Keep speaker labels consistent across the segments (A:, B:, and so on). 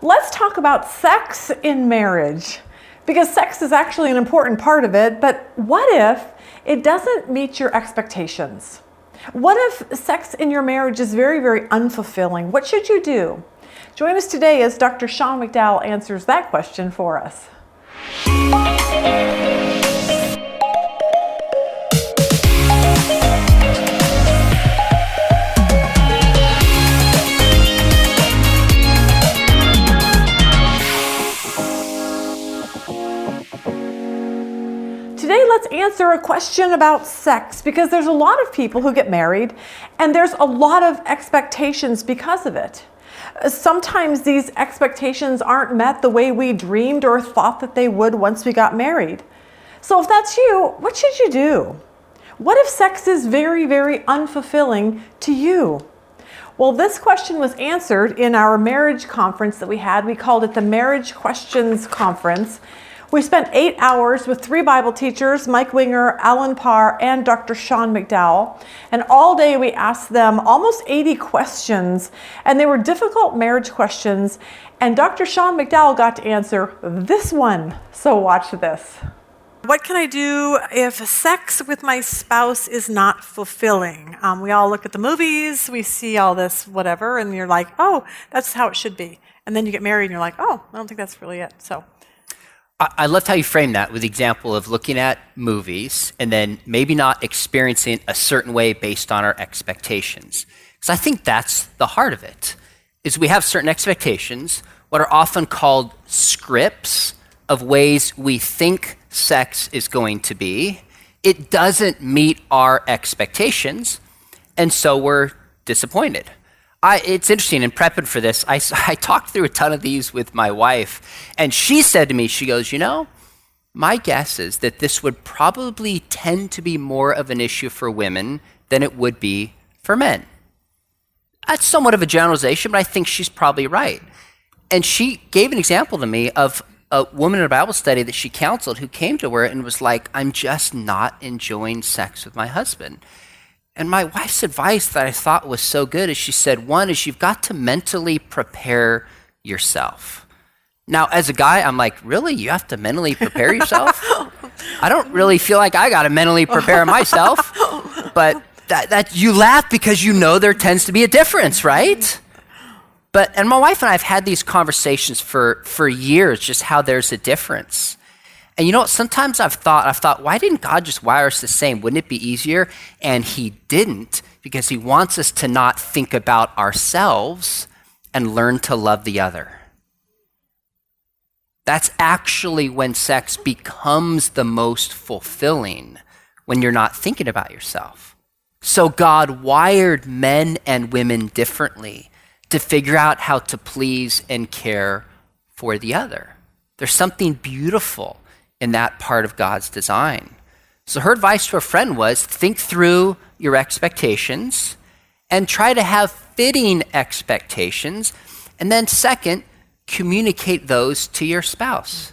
A: Let's talk about sex in marriage, because sex is actually an important part of it, but what if it doesn't meet your expectations? What if sex in your marriage is very, very unfulfilling? What should you do? Join us today as Dr. Sean McDowell answers that question for us. Today, let's answer a question about sex, because there's a lot of people who get married and there's a lot of expectations because of it. Sometimes these expectations aren't met the way we dreamed or thought that they would once we got married. So if that's you, what should you do? What if sex is very, very unfulfilling to you? Well, this question was answered in our marriage conference that we had. We called it the Marriage Questions Conference. We spent 8 hours with 3 Bible teachers, Mike Winger, Alan Parr, and Dr. Sean McDowell. And all day we asked them almost 80 questions, and they were difficult marriage questions. And Dr. Sean McDowell got to answer this one. So watch this. What can I do if sex with my spouse is not fulfilling? We all look at the movies, we see all this whatever, and you're like, oh, that's how it should be. And then you get married and you're like, oh, I don't think that's really it. So
B: I loved how you framed that with the example of looking at movies and then maybe not experiencing a certain way based on our expectations. Because I think that's the heart of it, is we have certain expectations, what are often called scripts of ways we think sex is going to be. It doesn't meet our expectations, and so we're disappointed. It's interesting, in prepping for this, I talked through a ton of these with my wife, and she said to me, she goes, my guess is that this would probably tend to be more of an issue for women than it would be for men. That's somewhat of a generalization, but I think she's probably right. And she gave an example to me of a woman in a Bible study that she counseled who came to her and was like, I'm just not enjoying sex with my husband. And my wife's advice that I thought was so good is she said, one is you've got to mentally prepare yourself. Now, as a guy, I'm like, really? You have to mentally prepare yourself? I don't really feel like I got to mentally prepare myself. But that you laugh because you know there tends to be a difference, right? And my wife and I have had these conversations for years, just how there's a difference. And you know what, sometimes I've thought, why didn't God just wire us the same? Wouldn't it be easier? And he didn't, because he wants us to not think about ourselves and learn to love the other. That's actually when sex becomes the most fulfilling, when you're not thinking about yourself. So God wired men and women differently to figure out how to please and care for the other. There's something beautiful in that part of God's design. So her advice to a friend was, think through your expectations and try to have fitting expectations. And then second, communicate those to your spouse.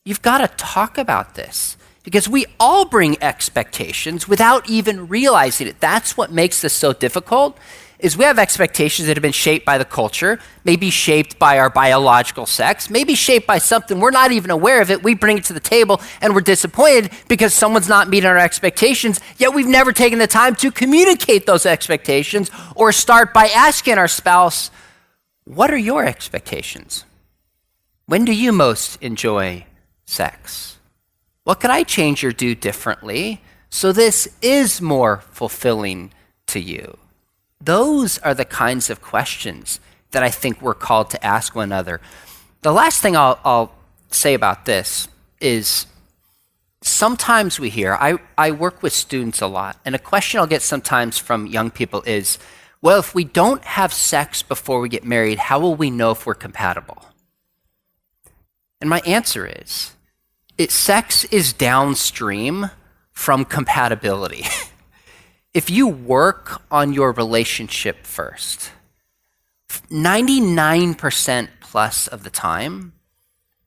B: You've got to talk about this because we all bring expectations without even realizing it. That's what makes this so difficult, is we have expectations that have been shaped by the culture, maybe shaped by our biological sex, maybe shaped by something we're not even aware of it. We bring it to the table and we're disappointed because someone's not meeting our expectations, yet we've never taken the time to communicate those expectations or start by asking our spouse, what are your expectations? When do you most enjoy sex? What could I change or do differently so this is more fulfilling to you? Those are the kinds of questions that I think we're called to ask one another. The last thing I'll say about this is sometimes we hear, I work with students a lot, and a question I'll get sometimes from young people is, well, if we don't have sex before we get married, how will we know if we're compatible? And my answer is, sex is downstream from compatibility. If you work on your relationship first, 99% plus of the time,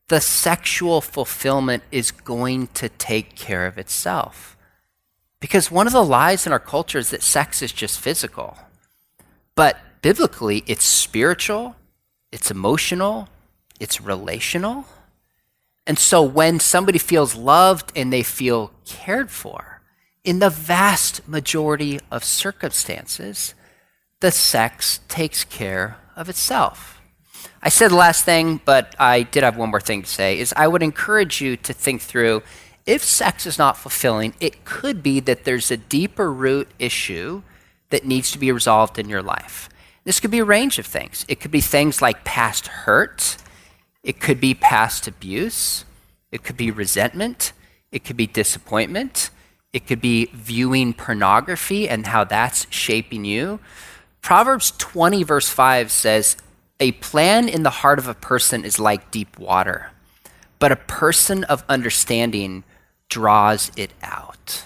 B: the sexual fulfillment is going to take care of itself. Because one of the lies in our culture is that sex is just physical. But biblically, it's spiritual, it's emotional, it's relational. And so when somebody feels loved and they feel cared for, in the vast majority of circumstances, the sex takes care of itself. I said the last thing, but I did have one more thing to say, is I would encourage you to think through, if sex is not fulfilling, it could be that there's a deeper root issue that needs to be resolved in your life. This could be a range of things. It could be things like past hurt. It could be past abuse. It could be resentment. It could be disappointment. It could be viewing pornography and how that's shaping you. Proverbs 20 verse 5 says, "A plan in the heart of a person is like deep water, but a person of understanding draws it out."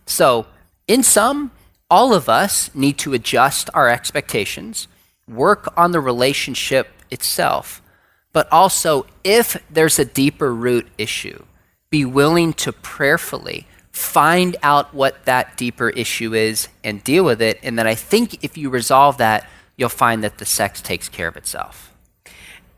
B: So, in sum, all of us need to adjust our expectations, work on the relationship itself, but also, if there's a deeper root issue, be willing to prayerfully find out what that deeper issue is and deal with it. And then I think if you resolve that, you'll find that the sex takes care of itself.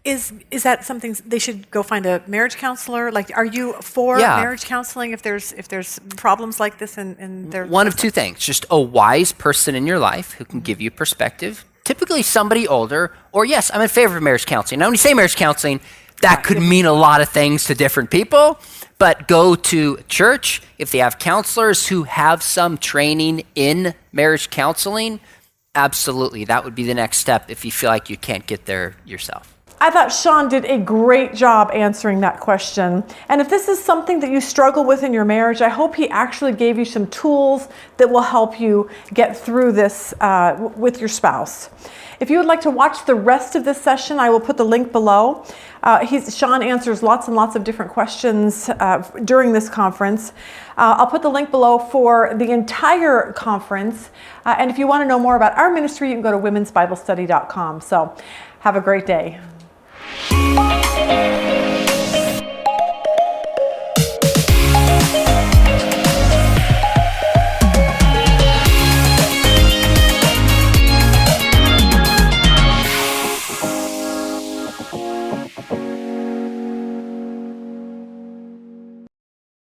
A: Is that something they should go find a marriage counselor? Like, are you for marriage counseling if there's problems like this in their
B: one of two things? Just a wise person in your life who can give you perspective, typically somebody older, or yes, I'm in favor of marriage counseling. Now, when you say marriage counseling, that could mean a lot of things to different people, but go to church. If they have counselors who have some training in marriage counseling, absolutely, that would be the next step if you feel like you can't get there yourself.
A: I thought Sean did a great job answering that question. And if this is something that you struggle with in your marriage, I hope he actually gave you some tools that will help you get through this with your spouse. If you would like to watch the rest of this session, I will put the link below. Sean answers lots and lots of different questions during this conference. I'll put the link below for the entire conference. And if you want to know more about our ministry, you can go to womensbiblestudy.com. So have a great day.